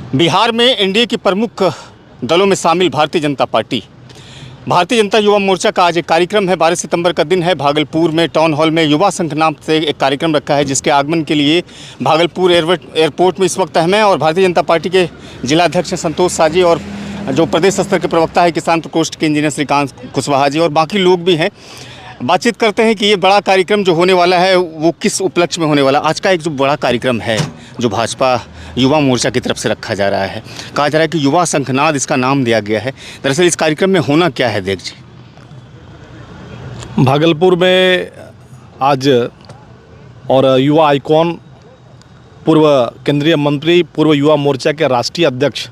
बिहार में एनडीए के प्रमुख दलों में शामिल भारतीय जनता युवा मोर्चा का आज एक कार्यक्रम है। 12 सितंबर का दिन है। भागलपुर में टाउन हॉल में युवा संघ नाम से एक कार्यक्रम रखा है, जिसके आगमन के लिए भागलपुर एयरपोर्ट में इस वक्त हम हैं और भारतीय जनता पार्टी के जिलाध्यक्ष संतोष साजी और जो प्रदेश स्तर के प्रवक्ता है किसान प्रकोष्ठ के इंजीनियर श्रीकांत कुशवाहा जी और बाकी लोग भी हैं। बातचीत करते हैं कि ये बड़ा कार्यक्रम जो होने वाला है वो किस उपलक्ष्य में होने वाला। आज का एक जो बड़ा कार्यक्रम है जो भाजपा युवा मोर्चा की तरफ से रखा जा रहा है, कहा जा रहा है कि युवा संघनाद इसका नाम दिया गया है। दरअसल इस कार्यक्रम में होना क्या है देख जी। भागलपुर में आज और युवा आइकॉन पूर्व केंद्रीय मंत्री पूर्व युवा मोर्चा के राष्ट्रीय अध्यक्ष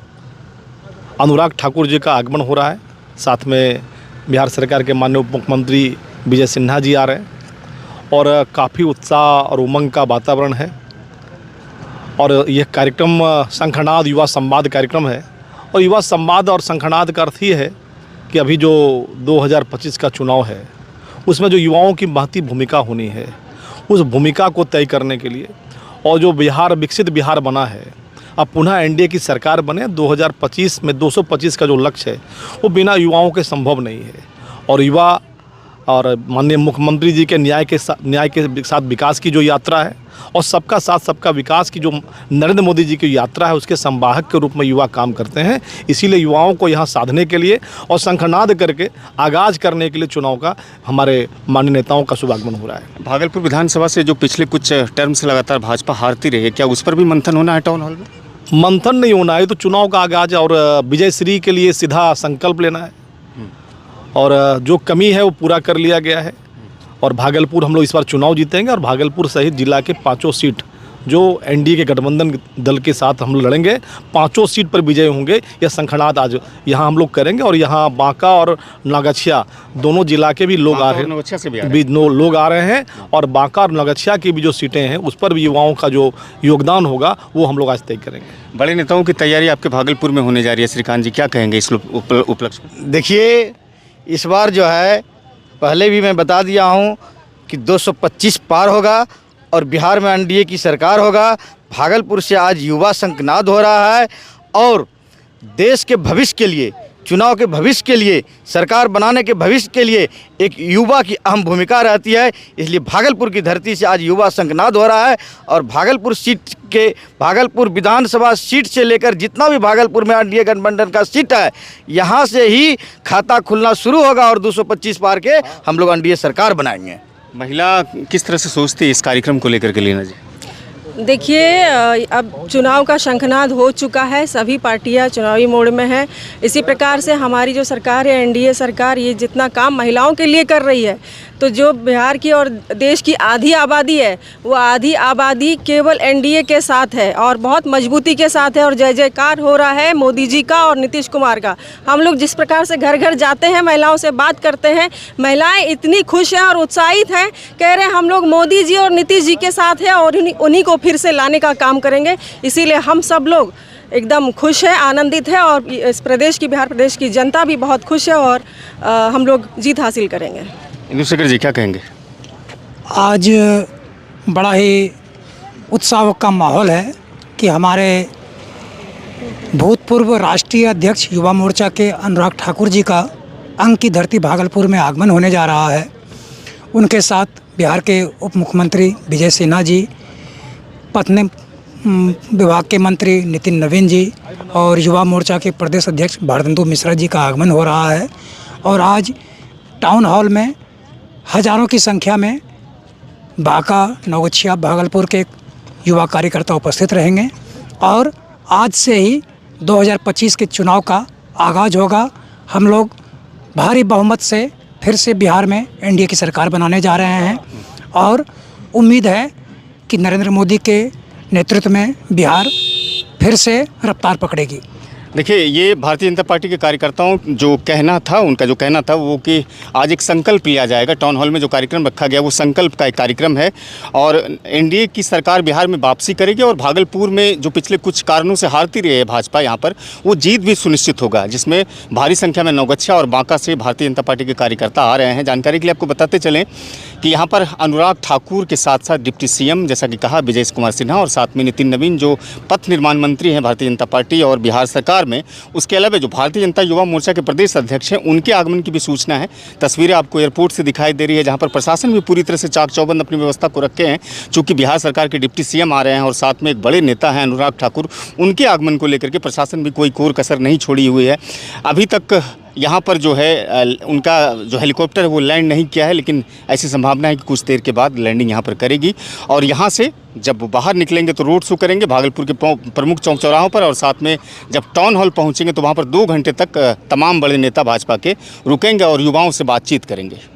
अनुराग ठाकुर जी का आगमन हो रहा है। साथ में बिहार सरकार के माननीय उप मुख्यमंत्री विजय सिन्हा जी आ रहे हैं और काफ़ी उत्साह और उमंग का वातावरण है। और यह कार्यक्रम संघनाद युवा संवाद कार्यक्रम है और युवा संवाद और संघनाद का अर्थ ही है कि अभी जो 2025 का चुनाव है उसमें जो युवाओं की महती भूमिका होनी है, उस भूमिका को तय करने के लिए और जो बिहार विकसित बिहार बना है, अब पुनः एनडीए की सरकार बने 2025 में 225 का जो लक्ष्य है वो बिना युवाओं के संभव नहीं है। और युवा और माननीय मुख्यमंत्री जी के न्याय के साथ विकास की जो यात्रा है और सबका साथ सबका विकास की जो नरेंद्र मोदी जी की यात्रा है उसके संवाहक के रूप में युवा काम करते हैं। इसीलिए युवाओं को यहाँ साधने के लिए और संघनाद करके आगाज़ करने के लिए चुनाव का हमारे माननीय नेताओं का शुभागमन हो रहा है। भागलपुर विधानसभा से जो पिछले कुछ टर्म से लगातार भाजपा हारती रही है, क्या उस पर भी मंथन होना है टाउन हॉल में? मंथन नहीं होना है, तो चुनाव का आगाज़ और विजय श्री के लिए सीधा संकल्प लेना है और जो कमी है वो पूरा कर लिया गया है। और भागलपुर हम लोग इस बार चुनाव जीतेंगे और भागलपुर सहित जिला के 5 सीट जो एनडीए के गठबंधन दल के साथ हम लोग लड़ेंगे, 5 सीट पर विजय होंगे। यह संघनाद आज यहाँ हम लोग करेंगे और यहाँ बांका और नौगछिया दोनों जिला के भी लोग आ रहे हैं, लोग आ रहे हैं और बांका और नौगछिया की भी जो सीटें हैं उस पर भी युवाओं का जो योगदान होगा वो हम लोग आज तय करेंगे। बड़े नेताओं की तैयारी आपके भागलपुर में होने जा रही है। श्रीकांत जी क्या कहेंगे इस उपलक्ष्य? देखिए, इस बार जो है पहले भी मैं बता दिया हूँ कि 225 पार होगा और बिहार में एनडीए की सरकार होगा। भागलपुर से आज युवा संघनाद हो रहा है और देश के भविष्य के लिए, चुनाव के भविष्य के लिए, सरकार बनाने के भविष्य के लिए एक युवा की अहम भूमिका रहती है। इसलिए भागलपुर की धरती से आज युवा संघनाद हो रहा है और भागलपुर विधानसभा सीट से लेकर जितना भी भागलपुर में एनडीए गठबंधन का सीट है, यहाँ से ही खाता खुलना शुरू होगा और 225 पार के हम लोग एनडीए सरकार बनाएंगे। महिला किस तरह से सोचती है इस कार्यक्रम को लेकर के लीना जी? देखिए, अब चुनाव का शंखनाद हो चुका है, सभी पार्टियां चुनावी मोड़ में हैं। इसी प्रकार से हमारी जो सरकार है एनडीए सरकार, ये जितना काम महिलाओं के लिए कर रही है, तो जो बिहार की और देश की आधी आबादी है वो आधी आबादी केवल एनडीए के साथ है और बहुत मजबूती के साथ है। और जय जयकार हो रहा है मोदी जी का और नीतीश कुमार का। हम लोग जिस प्रकार से घर घर जाते हैं, महिलाओं से बात करते हैं, महिलाएं इतनी खुश हैं और उत्साहित हैं, कह रहे हैं हम लोग मोदी जी और नीतीश जी के साथ हैं और उन्हीं को फिर से लाने का काम करेंगे। इसीलिए हम सब लोग एकदम खुश हैं, आनंदित है और इस प्रदेश की, बिहार प्रदेश की जनता भी बहुत खुश है और हम लोग जीत हासिल करेंगे। इंदुशेखर जी क्या कहेंगे? आज बड़ा ही उत्साह का माहौल है कि हमारे भूतपूर्व राष्ट्रीय अध्यक्ष युवा मोर्चा के अनुराग ठाकुर जी का अंक की धरती भागलपुर में आगमन होने जा रहा है। उनके साथ बिहार के उप मुख्यमंत्री विजय सिन्हा जी, पत्नी विभाग के मंत्री नितिन नवीन जी और युवा मोर्चा के प्रदेश अध्यक्ष भारतेंदु मिश्रा जी का आगमन हो रहा है। और आज टाउन हॉल में हज़ारों की संख्या में बांका, नौगछिया, भागलपुर के युवा कार्यकर्ता उपस्थित रहेंगे और आज से ही 2025 के चुनाव का आगाज़ होगा। हम लोग भारी बहुमत से फिर से बिहार में एनडीए की सरकार बनाने जा रहे हैं और उम्मीद है कि नरेंद्र मोदी के नेतृत्व में बिहार फिर से रफ्तार पकड़ेगी। देखिए, ये भारतीय जनता पार्टी के कार्यकर्ताओं जो कहना था, उनका जो कहना था वो कि आज एक संकल्प लिया जाएगा। टाउन हॉल में जो कार्यक्रम रखा गया वो संकल्प का एक कार्यक्रम है और एनडीए की सरकार बिहार में वापसी करेगी और भागलपुर में जो पिछले कुछ कारणों से हारती रही है भाजपा यहाँ पर, वो जीत भी सुनिश्चित होगा, जिसमें भारी संख्या में नौगछिया और बांका से भारतीय जनता पार्टी के कार्यकर्ता आ रहे हैं। जानकारी के लिए आपको बताते चलें कि यहाँ पर अनुराग ठाकुर के साथ साथ डिप्टी सीएम जैसा कि कहा विजय कुमार सिन्हा और साथ में नितिन नवीन जो पथ निर्माण मंत्री हैं भारतीय जनता पार्टी और बिहार सरकार में, उसके अलावा जो भारतीय जनता युवा मोर्चा के प्रदेश अध्यक्ष हैं उनके आगमन की भी सूचना है। तस्वीरें आपको एयरपोर्ट से दिखाई दे रही है जहाँ पर प्रशासन भी पूरी तरह से चाक चौबंद अपनी व्यवस्था को रखे हैं। चूँकि बिहार सरकार के डिप्टी सीएम आ रहे हैं और साथ में एक बड़े नेता हैं अनुराग ठाकुर, उनके आगमन को लेकर के प्रशासन भी कोई कोर कसर नहीं छोड़ी हुई है। अभी तक यहाँ पर जो है उनका जो हेलीकॉप्टर है वो लैंड नहीं किया है, लेकिन ऐसी संभावना है कि कुछ देर के बाद लैंडिंग यहाँ पर करेगी और यहाँ से जब बाहर निकलेंगे तो रोड शो करेंगे भागलपुर के प्रमुख चौक चौराहों पर और साथ में जब टाउन हॉल पहुँचेंगे तो वहाँ पर 2 घंटे तक तमाम बड़े नेता भाजपा के रुकेंगे और युवाओं से बातचीत करेंगे।